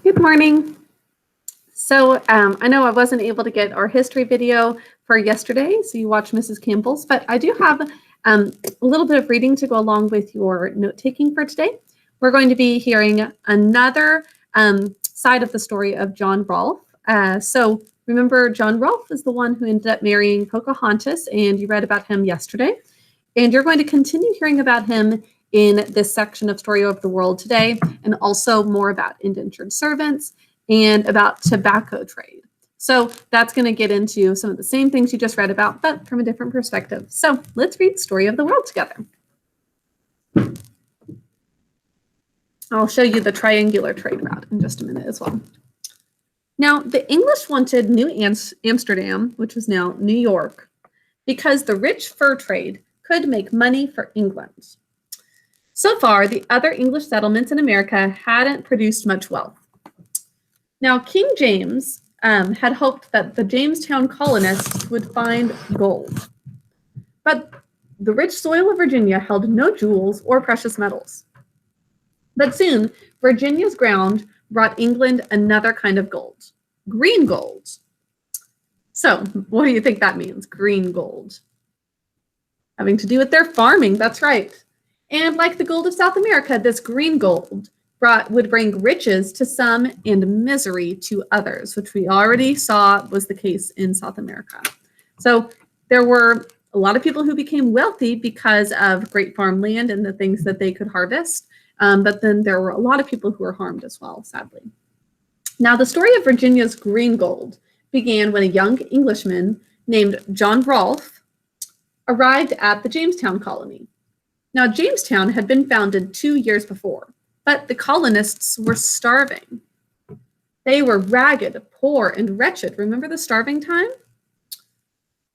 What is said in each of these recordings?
Good morning. So I know I wasn't able to get our history video for yesterday, so you watched Mrs. Campbell's, but I do have a little bit of reading to go along with your note-taking for today. We're going to be hearing another side of the story of John Rolfe. So remember, John Rolfe is the one who ended up marrying Pocahontas, and you read about him yesterday. And you're going to continue hearing about him in this section of Story of the World today, and also more about indentured servants and about tobacco trade. So that's going to get into some of the same things you just read about, but from a different perspective. So let's read Story of the World together. I'll show you the triangular trade route in just a minute as well. Now, the English wanted New Amsterdam, which is now New York, because the rich fur trade could make money for England. So far, the other English settlements in America hadn't produced much wealth. Now, King James had hoped that the Jamestown colonists would find gold. But the rich soil of Virginia held no jewels or precious metals. But soon, Virginia's ground brought England another kind of gold, green gold. So, what do you think that means, green gold? Having to do with their farming, that's right. And like the gold of South America, this green gold would bring riches to some and misery to others, which we already saw was the case in South America. So there were a lot of people who became wealthy because of great farmland and the things that they could harvest. But then there were a lot of people who were harmed as well, sadly. Now, the story of Virginia's green gold began when a young Englishman named John Rolfe arrived at the Jamestown colony. Now, Jamestown had been founded 2 years before, but the colonists were starving. They were ragged, poor, and wretched. Remember the starving time?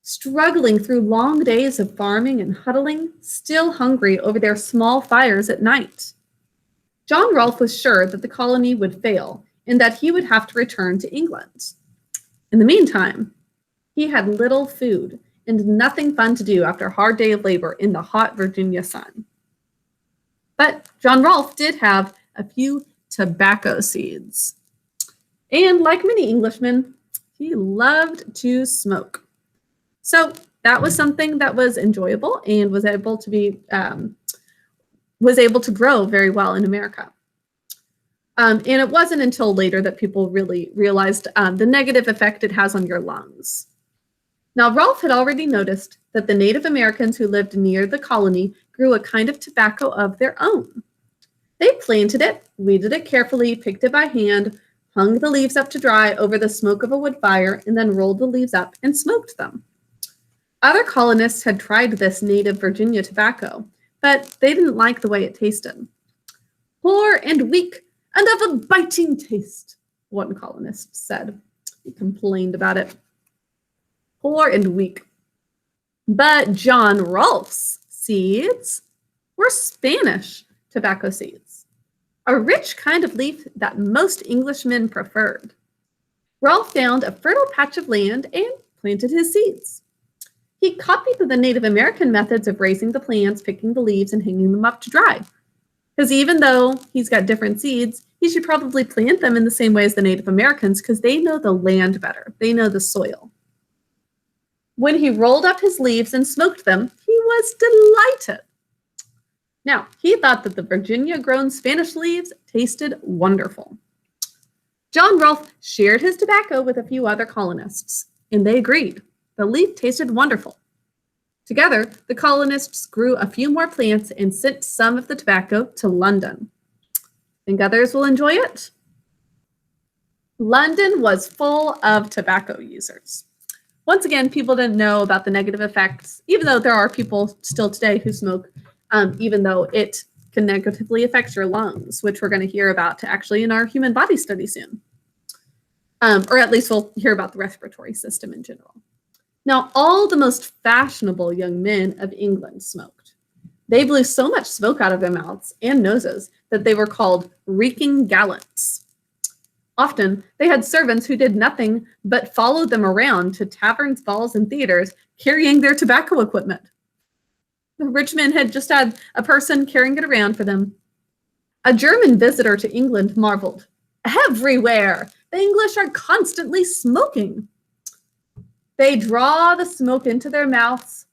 Struggling through long days of farming and huddling, still hungry over their small fires at night. John Rolfe was sure that the colony would fail and that he would have to return to England. In the meantime, he had little food and nothing fun to do after a hard day of labor in the hot Virginia sun. But John Rolfe did have a few tobacco seeds. And like many Englishmen, he loved to smoke. So that was something that was enjoyable and was able to grow very well in America. And it wasn't until later that people really realized the negative effect it has on your lungs. Now, Rolfe had already noticed that the Native Americans who lived near the colony grew a kind of tobacco of their own. They planted it, weeded it carefully, picked it by hand, hung the leaves up to dry over the smoke of a wood fire, and then rolled the leaves up and smoked them. Other colonists had tried this native Virginia tobacco, but they didn't like the way it tasted. Poor and weak and of a biting taste, one colonist said. He complained about it. Poor and weak. But John Rolfe's seeds were Spanish tobacco seeds, a rich kind of leaf that most Englishmen preferred. Rolfe found a fertile patch of land and planted his seeds. He copied the Native American methods of raising the plants, picking the leaves, and hanging them up to dry. Because even though he's got different seeds, he should probably plant them in the same way as the Native Americans because they know the land better. They know the soil. When he rolled up his leaves and smoked them, he was delighted. Now, he thought that the Virginia-grown Spanish leaves tasted wonderful. John Rolfe shared his tobacco with a few other colonists, and they agreed. The leaf tasted wonderful. Together, the colonists grew a few more plants and sent some of the tobacco to London. Think others will enjoy it? London was full of tobacco users. Once again, people didn't know about the negative effects, even though there are people still today who smoke, even though it can negatively affect your lungs, which we're going to hear about actually in our human body study soon. Or at least we'll hear about the respiratory system in general. Now, all the most fashionable young men of England smoked. They blew so much smoke out of their mouths and noses that they were called reeking gallants. Often, they had servants who did nothing but follow them around to taverns, balls, and theaters, carrying their tobacco equipment. The rich men had just had a person carrying it around for them. A German visitor to England marveled. everywhere. The English are constantly smoking. They draw the smoke into their mouths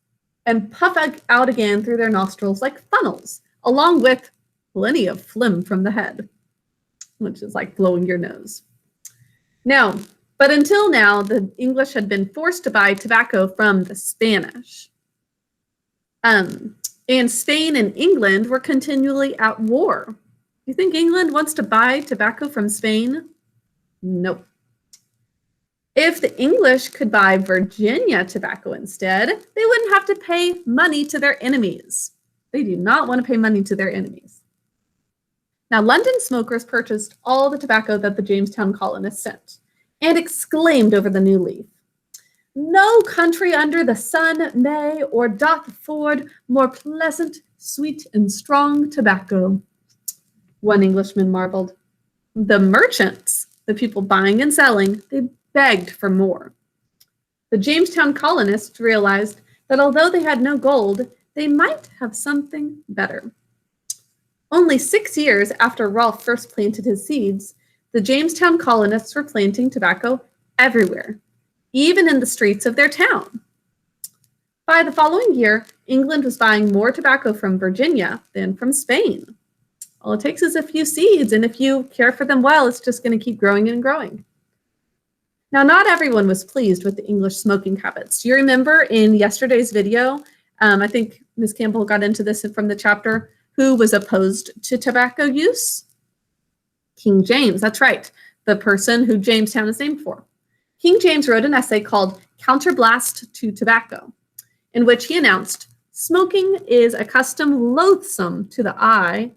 and puff out again through their nostrils like funnels, along with plenty of phlegm from the head, which is like blowing your nose. Now, but until now, the English had been forced to buy tobacco from the Spanish. And Spain and England were continually at war. You think England wants to buy tobacco from Spain? Nope. If the English could buy Virginia tobacco instead, they wouldn't have to pay money to their enemies. They do not want to pay money to their enemies. Now, London smokers purchased all the tobacco that the Jamestown colonists sent and exclaimed over the new leaf, "No country under the sun may or doth afford more pleasant, sweet, and strong tobacco." One Englishman marveled. The merchants, the people buying and selling, they begged for more. The Jamestown colonists realized that although they had no gold, they might have something better. Only 6 years after Rolfe first planted his seeds, the Jamestown colonists were planting tobacco everywhere, even in the streets of their town. By the following year, England was buying more tobacco from Virginia than from Spain. All it takes is a few seeds, and if you care for them well, it's just going to keep growing and growing. Now, not everyone was pleased with the English smoking habits. Do you remember in yesterday's video, I think Ms. Campbell got into this from the chapter, who was opposed to tobacco use? King James, that's right, the person who Jamestown is named for. King James wrote an essay called Counterblast to Tobacco, in which he announced, "Smoking is a custom loathsome to the eye,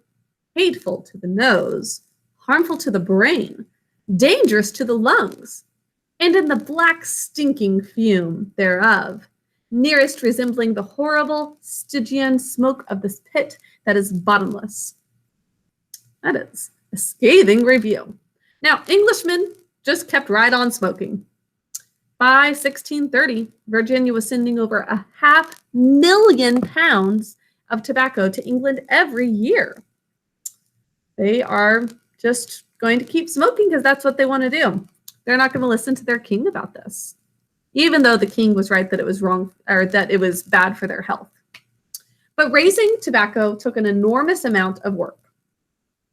hateful to the nose, harmful to the brain, dangerous to the lungs, and in the black stinking fume thereof, nearest resembling the horrible Stygian smoke of this pit that is bottomless." That is a scathing review. Now, Englishmen just kept right on smoking. By 1630, Virginia was sending over 500,000 pounds of tobacco to England every year. They are just going to keep smoking because that's what they want to do. They're not going to listen to their king about this, even though the king was right that it was wrong, or that it was bad for their health. But raising tobacco took an enormous amount of work.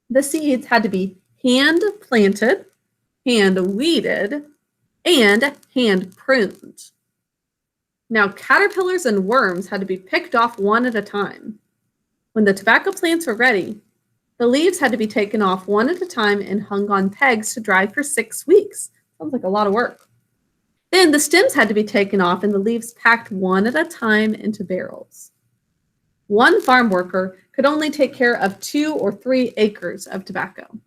The seeds had to be hand planted, hand weeded, and hand pruned. Now, caterpillars and worms had to be picked off one at a time. When the tobacco plants were ready, the leaves had to be taken off one at a time and hung on pegs to dry for 6 weeks. Sounds like a lot of work. Then the stems had to be taken off and the leaves packed one at a time into barrels. One farm worker could only take care of 2 or 3 acres of tobacco.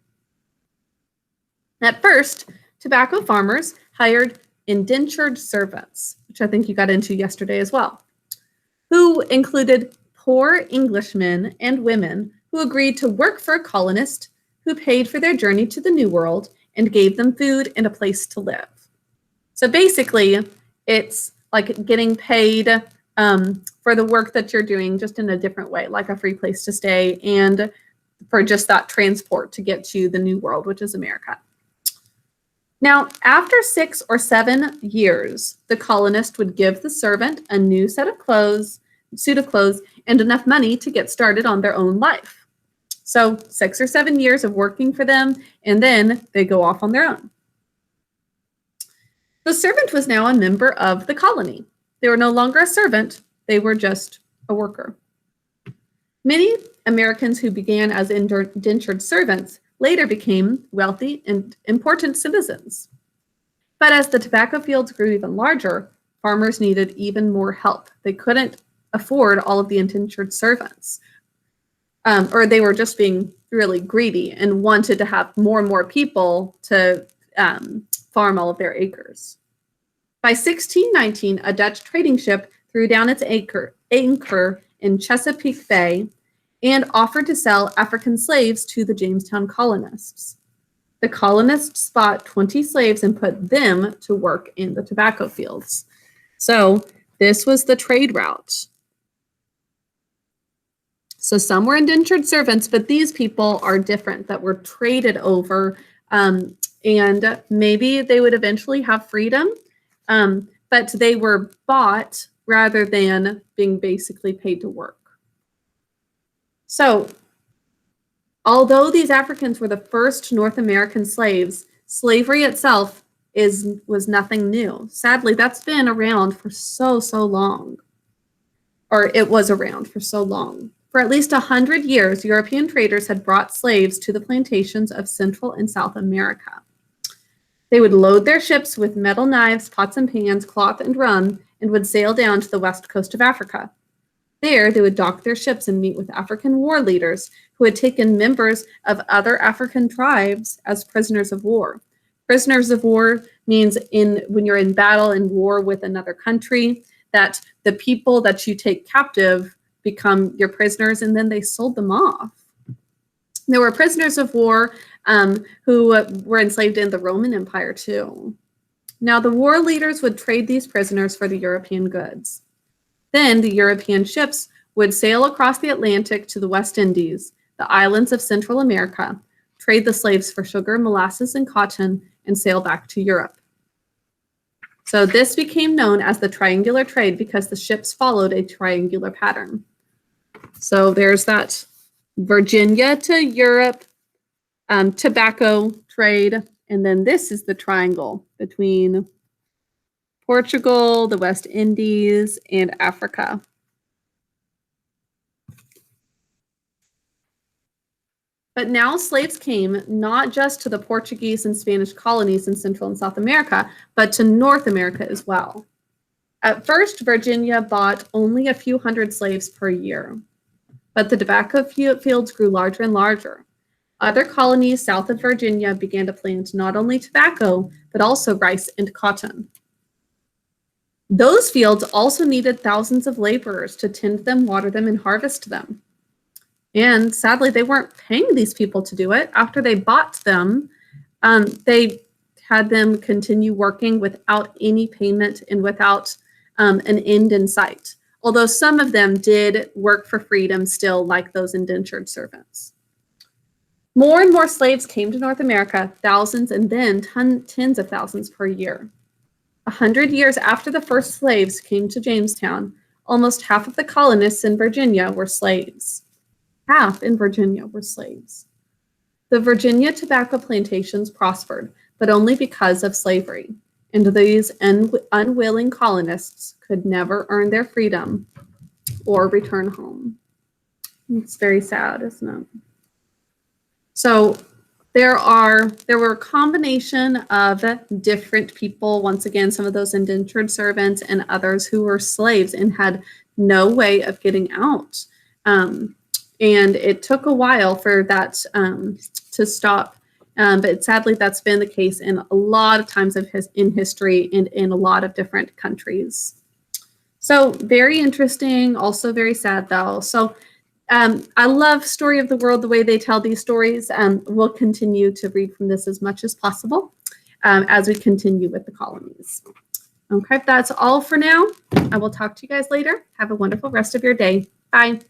At first, tobacco farmers hired indentured servants, which I think you got into yesterday as well, who included poor Englishmen and women who agreed to work for a colonist who paid for their journey to the New World and gave them food and a place to live. So basically, it's like getting paid for the work that you're doing, just in a different way, like a free place to stay and for just that transport to get to the New World, which is America. Now, after 6 or 7 years, the colonist would give the servant a new suit of clothes, and enough money to get started on their own life. So 6 or 7 years of working for them, and then they go off on their own. The servant was now a member of the colony. They were no longer a servant, they were just a worker. Many Americans who began as indentured servants later became wealthy and important citizens. But as the tobacco fields grew even larger, farmers needed even more help. They couldn't afford all of the indentured servants, or they were just being really greedy and wanted to have more and more people to farm all of their acres. By 1619, a Dutch trading ship threw down its anchor in Chesapeake Bay and offered to sell African slaves to the Jamestown colonists. The colonists bought 20 slaves and put them to work in the tobacco fields. So this was the trade route. So some were indentured servants, but these people are different, that were traded over And maybe they would eventually have freedom, but they were bought rather than being basically paid to work. So, although these Africans were the first North American slaves, slavery itself was nothing new. Sadly, that's been around for so long, or it was around for so long. For at least 100 years, European traders had brought slaves to the plantations of Central and South America. They would load their ships with metal knives, pots and pans, cloth, and rum, and would sail down to the west coast of Africa. There, they would dock their ships and meet with African war leaders who had taken members of other African tribes as prisoners of war. Prisoners of war means when you're in battle and war with another country, that the people that you take captive become your prisoners, and then they sold them off. There were prisoners of war who were enslaved in the Roman Empire too. Now, the war leaders would trade these prisoners for the European goods. Then the European ships would sail across the Atlantic to the West Indies, the islands of Central America, trade the slaves for sugar, molasses, and cotton, and sail back to Europe. So this became known as the triangular trade because the ships followed a triangular pattern. So there's that Virginia to Europe tobacco trade, and then this is the triangle between Portugal, the West Indies, and Africa. But now slaves came not just to the Portuguese and Spanish colonies in Central and South America, but to North America as well. At first, Virginia bought only a few hundred slaves per year, but the tobacco fields grew larger and larger. Other colonies south of Virginia began to plant not only tobacco, but also rice and cotton. Those fields also needed thousands of laborers to tend them, water them, and harvest them. And sadly, they weren't paying these people to do it. After they bought them, they had them continue working without any payment and without an end in sight. Although some of them did work for freedom still, like those indentured servants. More and more slaves came to North America, thousands and then tens of thousands per year. 100 years after the first slaves came to Jamestown, almost half of the colonists in Virginia were slaves. Half in Virginia were slaves. The Virginia tobacco plantations prospered, but only because of slavery, and these unwilling colonists could never earn their freedom or return home. It's very sad, isn't it? So there were a combination of different people, once again, some of those indentured servants and others who were slaves and had no way of getting out. And it took a while for that to stop. But sadly, that's been the case in a lot of times in history and in a lot of different countries. So very interesting, also very sad though. So I love Story of the World, the way they tell these stories. We'll continue to read from this as much as possible as we continue with the colonies. Okay, that's all for now. I will talk to you guys later. Have a wonderful rest of your day. Bye.